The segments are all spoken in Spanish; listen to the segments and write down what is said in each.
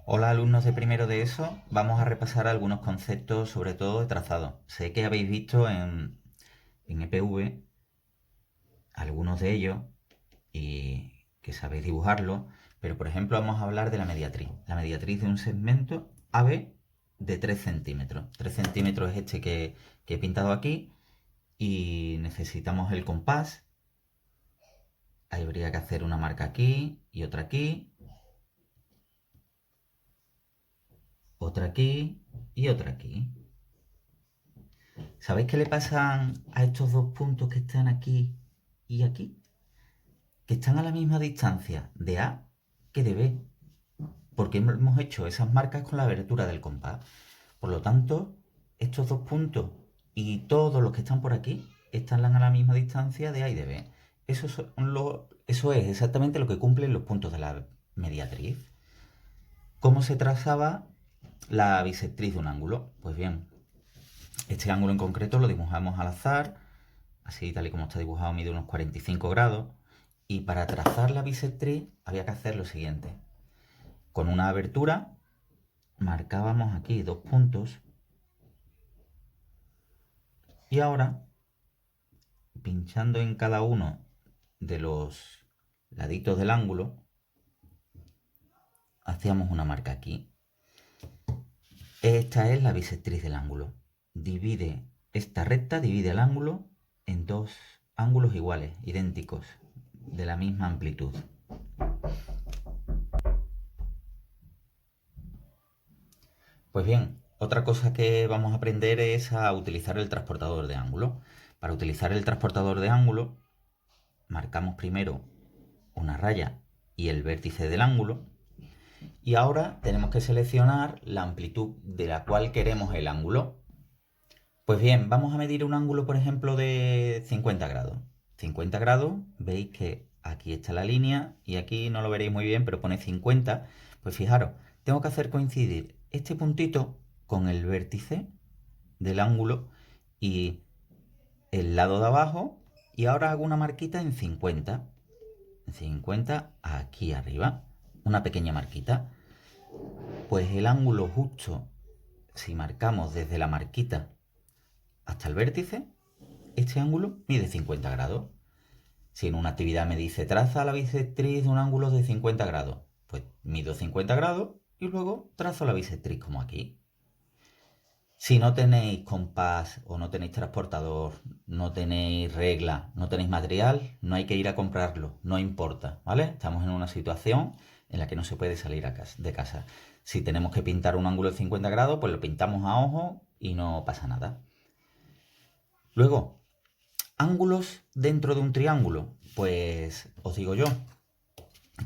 Hola alumnos de primero de ESO, vamos a repasar algunos conceptos sobre todo de trazado. Sé que habéis visto en EPV algunos de ellos y que sabéis dibujarlo, pero por ejemplo vamos a hablar de la mediatriz. La mediatriz de un segmento AB de 3 centímetros. 3 centímetros es este que he pintado aquí y necesitamos el compás. Ahí habría que hacer una marca aquí y otra aquí y otra aquí. ¿Sabéis qué le pasan a estos dos puntos que están aquí y aquí? Que están a la misma distancia de A que de B, porque hemos hecho esas marcas con la abertura del compás. Por lo tanto, estos dos puntos y todos los que están por aquí están a la misma distancia de A y de B. Eso es exactamente lo que cumplen los puntos de la mediatriz. ¿Cómo se trazaba la bisectriz de un ángulo? Pues bien, este ángulo en concreto lo dibujamos al azar, así tal y como está dibujado mide unos 45 grados, y para trazar la bisectriz había que hacer lo siguiente. Con una abertura marcábamos aquí dos puntos y ahora, pinchando en cada uno de los laditos del ángulo, hacíamos una marca aquí. Esta es la bisectriz del ángulo. Esta recta divide el ángulo en dos ángulos iguales, idénticos, de la misma amplitud. Pues bien, otra cosa que vamos a aprender es a utilizar el transportador de ángulo. Para utilizar el transportador de ángulo, marcamos primero una raya y el vértice del ángulo. Y ahora tenemos que seleccionar la amplitud de la cual queremos el ángulo. Pues bien, vamos a medir un ángulo, por ejemplo, de 50 grados. 50 grados, veis que aquí está la línea y aquí no lo veréis muy bien, pero pone 50. Pues fijaros, tengo que hacer coincidir este puntito con el vértice del ángulo y el lado de abajo. Y ahora hago una marquita en 50. En 50 aquí arriba. Una pequeña marquita. Pues el ángulo justo, si marcamos desde la marquita hasta el vértice, este ángulo mide 50 grados. Si en una actividad me dice traza la bisectriz de un ángulo de 50 grados, pues mido 50 grados y luego trazo la bisectriz como aquí. Si no tenéis compás o no tenéis transportador, no tenéis regla, no tenéis material, no hay que ir a comprarlo, no importa, ¿vale? Estamos en una situación en la que no se puede salir de casa. Si tenemos que pintar un ángulo de 50 grados, pues lo pintamos a ojo y no pasa nada. Luego, ángulos dentro de un triángulo. Pues os digo yo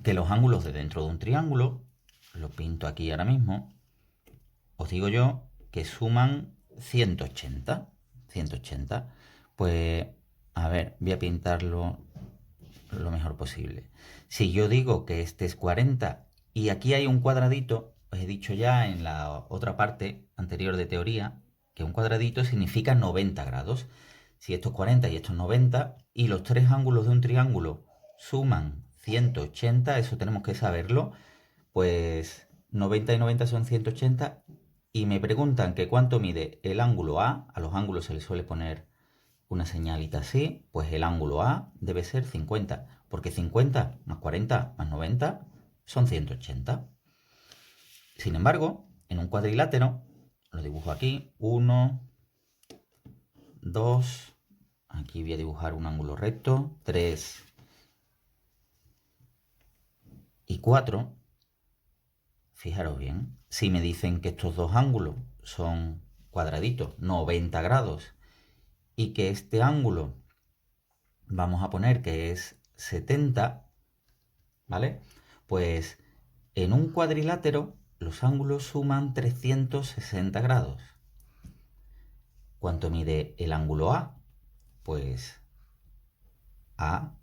que los ángulos de dentro de un triángulo, lo pinto aquí ahora mismo, os digo yo que suman 180. 180. Pues, a ver, voy a pintarlo lo mejor posible. Si yo digo que este es 40 y aquí hay un cuadradito, os he dicho ya en la otra parte anterior de teoría que un cuadradito significa 90 grados. Si esto es 40 y esto es 90 y los tres ángulos de un triángulo suman 180, eso tenemos que saberlo, pues 90 y 90 son 180 y me preguntan que cuánto mide el ángulo a los ángulos se les suele poner una señalita así, pues el ángulo A debe ser 50, porque 50 más 40 más 90 son 180. Sin embargo, en un cuadrilátero, lo dibujo aquí, 1, 2, aquí voy a dibujar un ángulo recto, 3 y 4. Fijaros bien, si me dicen que estos dos ángulos son cuadraditos, 90 grados, y que este ángulo vamos a poner que es 70, ¿vale? Pues en un cuadrilátero los ángulos suman 360 grados. ¿Cuánto mide el ángulo A? Pues A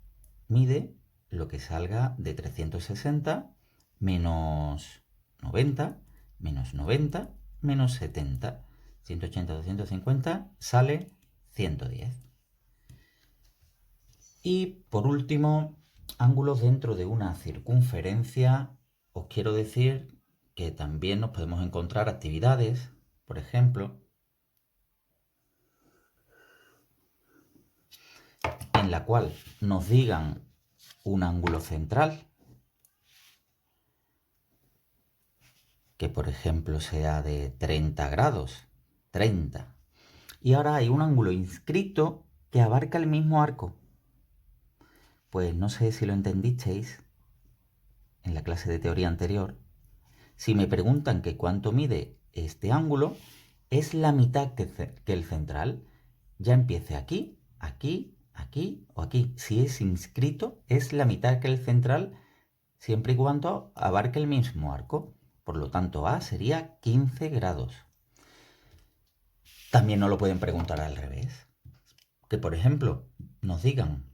mide lo que salga de 360 menos 90, menos 90, menos 70. 180, 250 sale 110. Y por último, ángulos dentro de una circunferencia. Os quiero decir que también nos podemos encontrar actividades, por ejemplo, en la cual nos digan un ángulo central, que por ejemplo sea de 30 grados, 30. Y ahora hay un ángulo inscrito que abarca el mismo arco. Pues no sé si lo entendisteis en la clase de teoría anterior. Si me preguntan que cuánto mide este ángulo, es la mitad que el central. Ya empiece aquí, aquí, aquí o aquí. Si es inscrito, es la mitad que el central, siempre y cuando abarque el mismo arco. Por lo tanto, A sería 15 grados. También nos lo pueden preguntar al revés. Que, por ejemplo, nos digan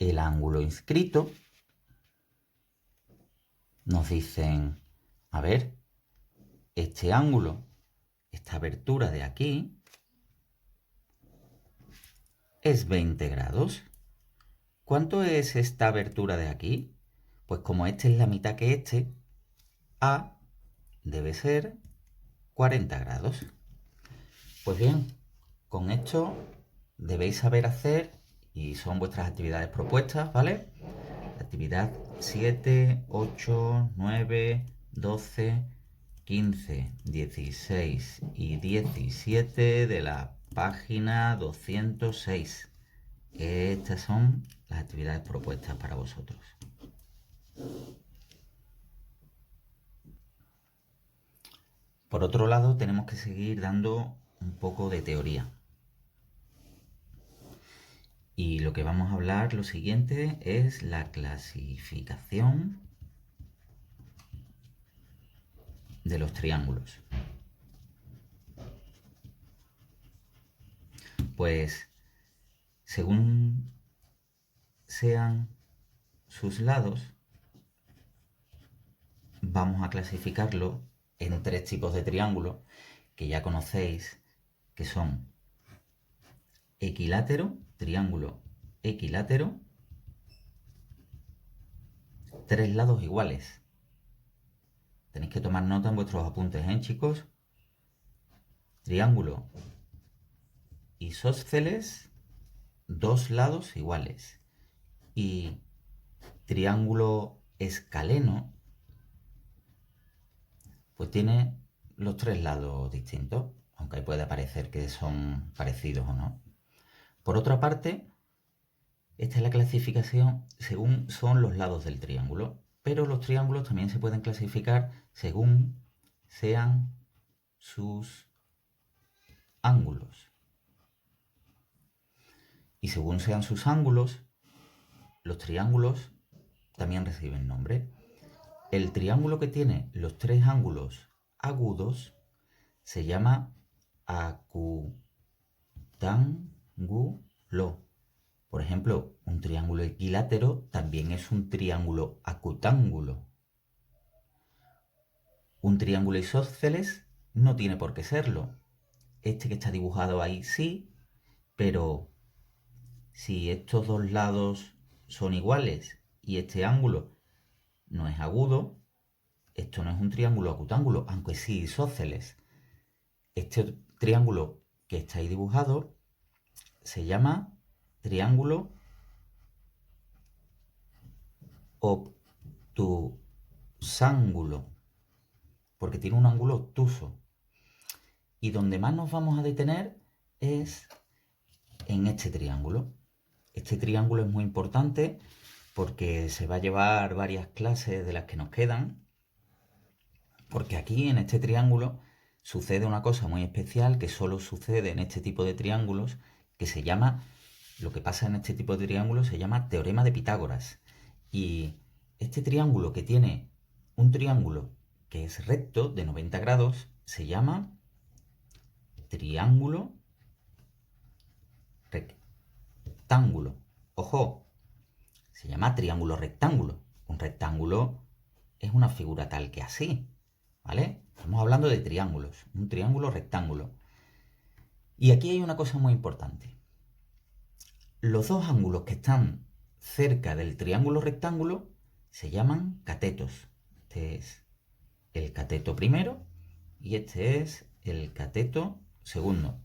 el ángulo inscrito. Nos dicen, a ver, este ángulo, esta abertura de aquí, es 20 grados. ¿Cuánto es esta abertura de aquí? Pues como este es la mitad que este, A debe ser 40 grados. Pues bien, con esto debéis saber hacer, y son vuestras actividades propuestas, ¿vale? Actividad 7, 8, 9, 12, 15, 16 y 17 de la página 206. Estas son las actividades propuestas para vosotros. Por otro lado, tenemos que seguir dando un poco de teoría. Y lo que vamos a hablar, lo siguiente, es la clasificación de los triángulos. Pues, según sean sus lados, vamos a clasificarlo en 3 tipos de triángulos que ya conocéis, que son equilátero, triángulo equilátero, 3 lados iguales. Tenéis que tomar nota en vuestros apuntes, chicos? Triángulo isósceles, 2 lados iguales. Y triángulo escaleno, pues tiene los 3 lados distintos, aunque ahí puede parecer que son parecidos o no. Por otra parte, esta es la clasificación según son los lados del triángulo, pero los triángulos también se pueden clasificar según sean sus ángulos. Y según sean sus ángulos, los triángulos también reciben nombre. El triángulo que tiene los 3 ángulos agudos se llama acutángulo. Por ejemplo, un triángulo equilátero también es un triángulo acutángulo. Un triángulo isósceles no tiene por qué serlo. Este que está dibujado ahí sí, pero si estos dos lados son iguales y este ángulo no es agudo, esto no es un triángulo acutángulo, aunque sí isósceles. Este triángulo que está ahí dibujado se llama triángulo obtusángulo, porque tiene un ángulo obtuso. Y donde más nos vamos a detener es en este triángulo. Este triángulo es muy importante porque se va a llevar varias clases de las que nos quedan, porque aquí en este triángulo sucede una cosa muy especial que solo sucede en este tipo de triángulos, que se llama, lo que pasa en este tipo de triángulos se llama teorema de Pitágoras. Y este triángulo que tiene un triángulo que es recto de 90 grados se llama triángulo rectángulo. Ojo, se llama triángulo rectángulo. Un rectángulo es una figura tal que así, ¿vale? Estamos hablando de triángulos, un triángulo rectángulo. Y aquí hay una cosa muy importante. Los dos ángulos que están cerca del triángulo rectángulo se llaman catetos. Este es el cateto primero y este es el cateto segundo.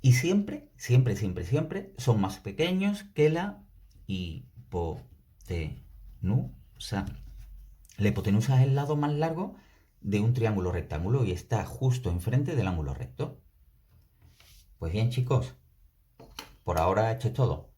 Y siempre, siempre, siempre, siempre son más pequeños que la hipotenusa. La hipotenusa es el lado más largo de un triángulo rectángulo y está justo enfrente del ángulo recto. Pues bien, chicos, por ahora esto es todo.